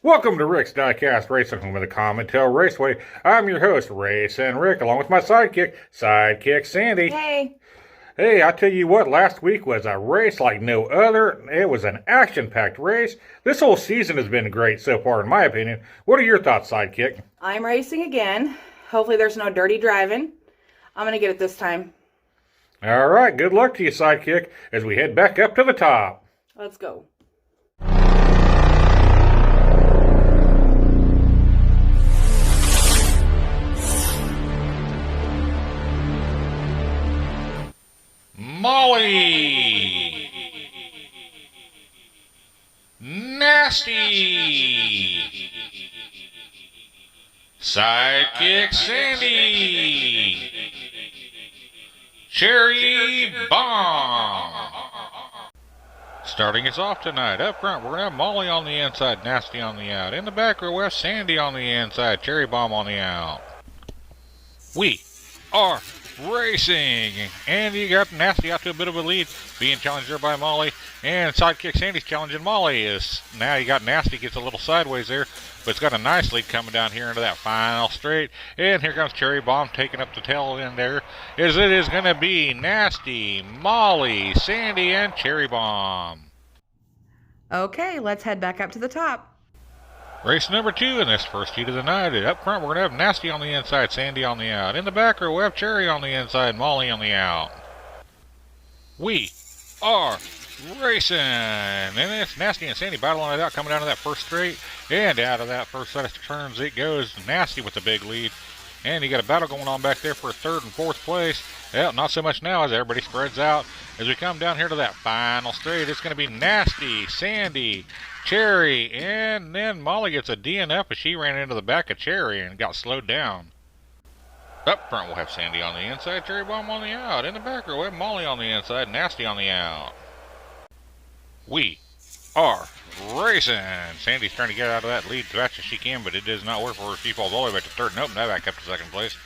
Welcome to Rick's Diecast Racing, home of the Comet Raceway. I'm your host, Race and Rick, along with my sidekick Sandy. Hey. Hey, I tell you what, last week was a race like no other. It was an action-packed race. This whole season has been great so far, in my opinion. What are your thoughts, sidekick? I'm racing again. Hopefully there's no dirty driving. I'm going to get it this time. All right, good luck to you, sidekick, as we head back up to the top. Let's go. Molly! Nasty! Sidekick Sandy! Cherry Bomb! Starting us off tonight, up front, we're going to have Molly on the inside, Nasty on the out. In the back row, we have Sandy on the inside, Cherry Bomb on the out. We are racing, and you got Nasty out to a bit of a lead, being challenged there by Molly, and Sidekick Sandy's challenging Molly. Is now you got Nasty gets a little sideways there, but it's got a nice lead coming down here into that final straight, and here comes Cherry Bomb taking up the tail end there, as it is going to be Nasty, Molly, Sandy, and Cherry Bomb. Okay, let's head back up to the top. Race number 2 in this first heat of the night. Up front, we're going to have Nasty on the inside, Sandy on the out. In the back row, we have Cherry on the inside, Molly on the out. We are racing. And it's Nasty and Sandy battling it out, coming down to that first straight. And out of that first set of turns, it goes Nasty with the big lead. And you got a battle going on back there for third and fourth place. Well, not so much now as everybody spreads out. As we come down here to that final straight, it's going to be Nasty, Sandy, Cherry, and then Molly gets a DNF as she ran into the back of Cherry and got slowed down. Up front, we'll have Sandy on the inside, Cherry Bomb on the out. In the back row, we'll have Molly on the inside, Nasty on the out. We are racing. Sandy's trying to get out of that lead as fast as she can, but it does not work for her. She falls all the way back to third and open that back up to second place.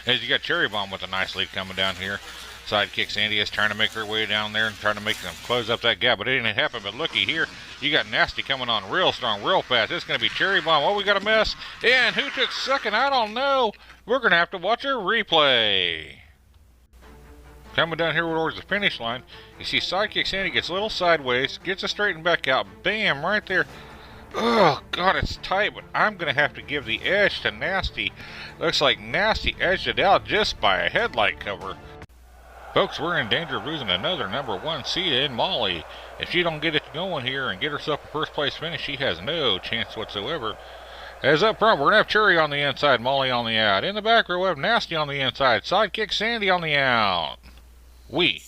As you got Cherry Bomb with a nice lead coming down here. Sidekick Sandy is trying to make her way down there and trying to make them close up that gap, but it didn't happen. But looky here, you got Nasty coming on real strong, real fast. It's going to be Cherry Bomb. Oh, we got a mess. And who took second? I don't know. We're going to have to watch a replay. Coming down here towards the finish line, you see Sidekick Sandy gets a little sideways, gets it straightened back out. Bam, right there. Oh, God, it's tight, but I'm going to have to give the edge to Nasty. Looks like Nasty edged it out just by a headlight cover. Folks, we're in danger of losing another number 1 seed in Molly. If she don't get it going here and get herself a first place finish, she has no chance whatsoever. As up front, we're going to have Cherry on the inside, Molly on the out. In the back row, we have Nasty on the inside, Sidekick Sandy on the out. We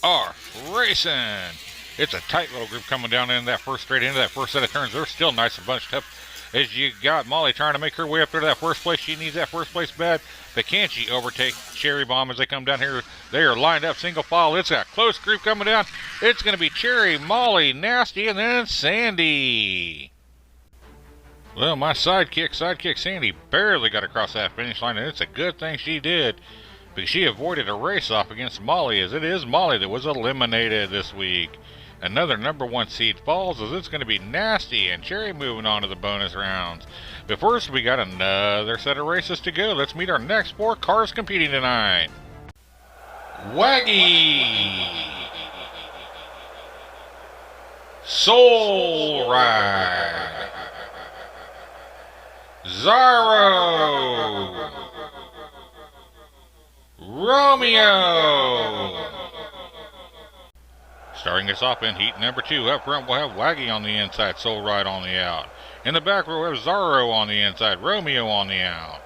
are racing. It's a tight little group coming down into that first straight, into that first set of turns. They're still nice and bunched up. As you got Molly trying to make her way up there to that first place. She needs that first place bad. But can she overtake Cherry Bomb as they come down here? They are lined up single file. It's got a close group coming down. It's going to be Cherry, Molly, Nasty, and then Sandy. Well, my sidekick Sandy, barely got across that finish line, and it's a good thing she did, because she avoided a race-off against Molly, as it is Molly that was eliminated this week. Another number 1 seed falls, as it's going to be Nasty and Cherry moving on to the bonus rounds. But first, we got another set of races to go. Let's meet our next 4 cars competing tonight. Waggy, Soul Ride, Zarro, Romeo. Starting us off in heat number 2, up front we'll have Waggy on the inside, Soul Ride on the out. In the back row we have Zarro on the inside, Romeo on the out.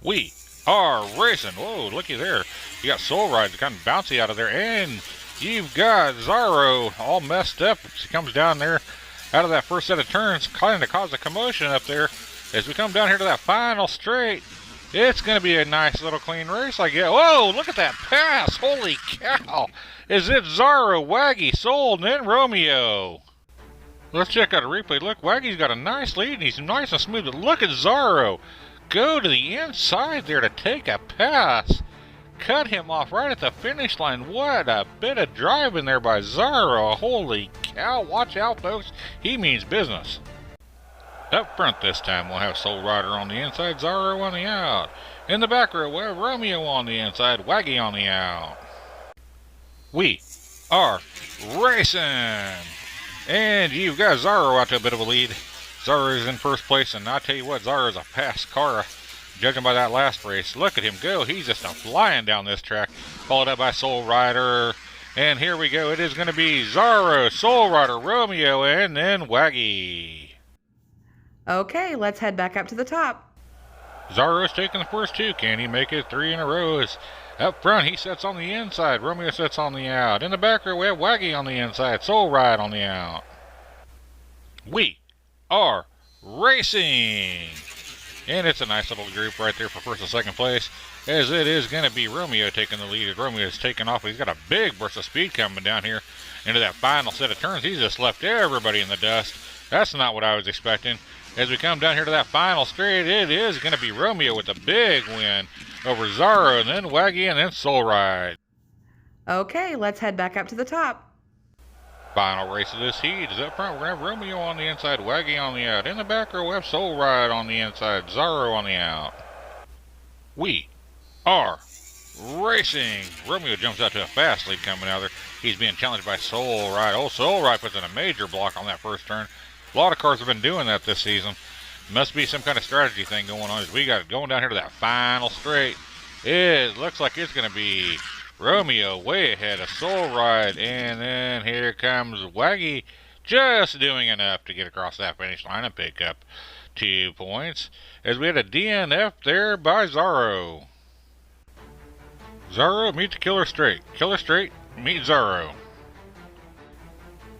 We are racing. Whoa, looky there. You got Soul Ride kind of bouncy out of there, and you've got Zarro all messed up. She comes down there out of that first set of turns, kind of caused a commotion up there. As we come down here to that final straight, it's going to be a nice little clean race, I guess. Whoa, look at that pass. Holy cow. Is it Zarro, Waggy, Soul, and then Romeo? Let's check out a replay. Look, Waggy's got a nice lead, and he's nice and smooth. But look at Zarro go to the inside there to take a pass. Cut him off right at the finish line. What a bit of driving there by Zarro. Holy cow. Watch out, folks. He means business. Up front this time, we'll have Soul Rider on the inside, Zorro on the out. In the back row, we'll have Romeo on the inside, Waggy on the out. We are racing! And you've got Zorro out to a bit of a lead. Zorro is in first place, and I tell you what, Zorro is a fast car, judging by that last race. Look at him go. He's just flying down this track, followed up by Soul Rider. And here we go. It is going to be Zorro, Soul Rider, Romeo, and then Waggy. Okay, let's head back up to the top. Zorro's taking the first two. Can he make it 3 in a row? Up front, he sets on the inside. Romeo sets on the out. In the back row, we have Waggy on the inside. Soul Ride on the out. We are racing! And it's a nice little group right there for first and second place, as it is going to be Romeo taking the lead. As Romeo is taking off, he's got a big burst of speed coming down here into that final set of turns. He's just left everybody in the dust. That's not what I was expecting. As we come down here to that final straight, it is going to be Romeo with a big win over Zorro, and then Waggy, and then Soul Ride. Okay, let's head back up to the top. Final race of this heat is up front. We're going to have Romeo on the inside, Waggy on the out. In the back row, we have Soul Ride on the inside, Zorro on the out. We are racing! Romeo jumps out to a fast lead coming out there. He's being challenged by Soul Ride. Oh, Soul Ride puts in a major block on that first turn. A lot of cars have been doing that this season. Must be some kind of strategy thing going on. As we got it going down here to that final straight. It looks like it's going to be Romeo way ahead of Soul Ride. And then here comes Waggy, just doing enough to get across that finish line and pick up 2 points. As we had a DNF there by Zorro. Zorro meets Killer Straight. Killer Straight meets Zorro.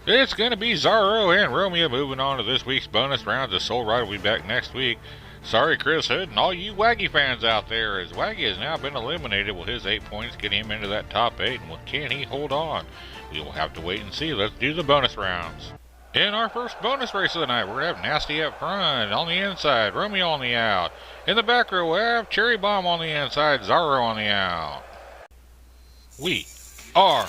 It's going to be Zorro and Romeo moving on to this week's bonus rounds. The Soul Rider will be back next week. Sorry, Chris Hood and all you Waggy fans out there, as Waggy has now been eliminated. Will his 8 points get him into that top 8? And can he hold on? We will have to wait and see. Let's do the bonus rounds. In our first bonus race of the night, we're going to have Nasty up front. On the inside, Romeo on the out. In the back row, we have Cherry Bomb on the inside, Zorro on the out. We are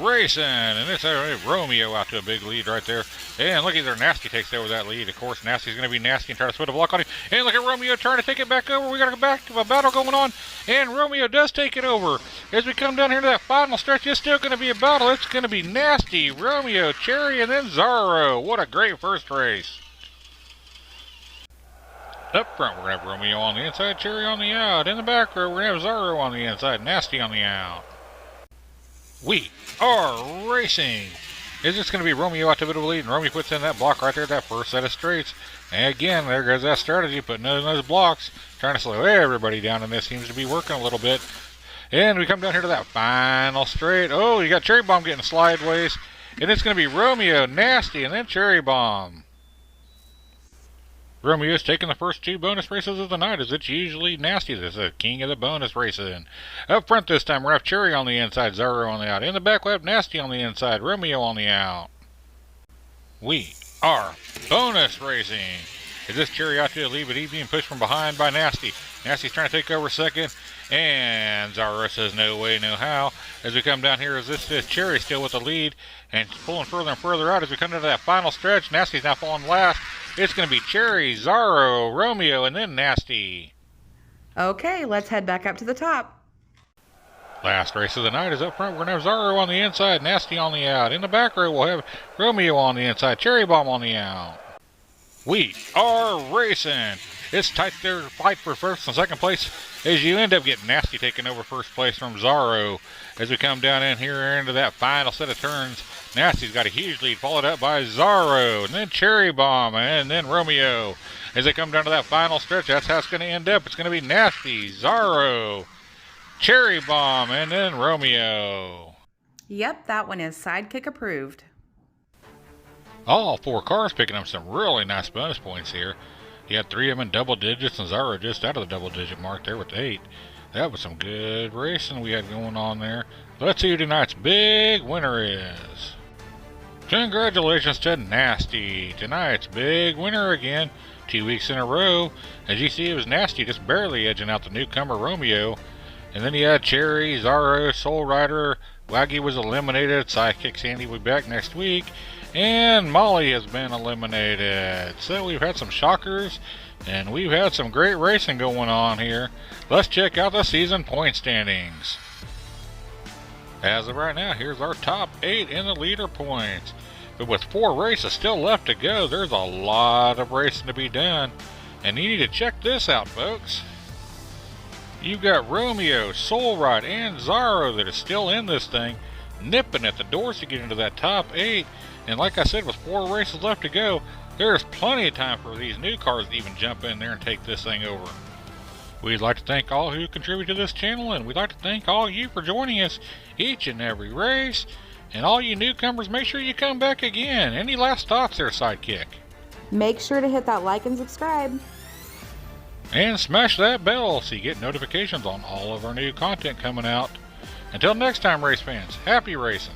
racing, and it's Romeo out to a big lead right there. And look at there, Nasty takes over that lead. Of course, Nasty's going to be nasty and try to split a block on him. And look at Romeo trying to take it back over. We got a battle going on, and Romeo does take it over. As we come down here to that final stretch, it's still going to be a battle. It's going to be Nasty, Romeo, Cherry, and then Zorro. What a great first race. Up front, we're going to have Romeo on the inside, Cherry on the out. In the back row, we're going to have Zorro on the inside, Nasty on the out. We are racing. Is this going to be Romeo out to a bit of a lead? And Romeo puts in that block right there, that first set of straights. And again, there goes that strategy, putting in those blocks, trying to slow everybody down, and this seems to be working a little bit. And we come down here to that final straight. Oh, you got Cherry Bomb getting slideways. And it's going to be Romeo, Nasty, and then Cherry Bomb. Romeo's taking the first 2 bonus races of the night, as it's usually Nasty that's the king of the bonus racing. Up front this time, we have Cherry on the inside, Zorro on the out. In the back, we have Nasty on the inside, Romeo on the out. We are bonus racing. Is this Cherry out to the lead, but he's being pushed from behind by Nasty. Nasty's trying to take over second, and Zorro says no way, no how. As we come down here, as this is Cherry still with the lead, and pulling further and further out as we come into that final stretch. Nasty's now falling last. It's going to be Cherry, Zorro, Romeo, and then Nasty. Okay, let's head back up to the top. Last race of the night is up front. We're going to have Zorro on the inside, Nasty on the out. In the back row, we'll have Romeo on the inside, Cherry Bomb on the out. We are racing. It's tight there, fight for first and second place, as you end up getting Nasty taking over first place from Zorro. As we come down in here into that final set of turns, Nasty's got a huge lead, followed up by Zorro, and then Cherry Bomb, and then Romeo. As they come down to that final stretch, that's how it's going to end up. It's going to be Nasty, Zorro, Cherry Bomb, and then Romeo. Yep, that one is Sidekick approved. All 4 cars picking up some really nice bonus points here. You had 3 of them in double digits, and Zorro just out of the double digit mark there with 8. That was some good racing we had going on there. Let's see who tonight's big winner is. Congratulations to Nasty. Tonight's big winner again, 2 weeks in a row. As you see, it was Nasty just barely edging out the newcomer Romeo. And then you had Cherry, Zorro, Soul Rider. Waggy was eliminated. Sidekick Sandy will be back next week. And Molly has been eliminated. So we've had some shockers, and we've had some great racing going on here. Let's check out the season point standings. As of right now, here's our top 8 in the leader points. But with 4 races still left to go, there's a lot of racing to be done. And you need to check this out, folks. You've got Romeo, Soul Ride, and Zaro that is still in this thing, nipping at the doors to get into that top 8. And like I said, with 4 races left to go, there's plenty of time for these new cars to even jump in there and take this thing over. We'd like to thank all who contribute to this channel, and we'd like to thank all you for joining us each and every race. And all you newcomers, make sure you come back again. Any last thoughts there, Sidekick? Make sure to hit that like and subscribe. And smash that bell so you get notifications on all of our new content coming out. Until next time, race fans, happy racing.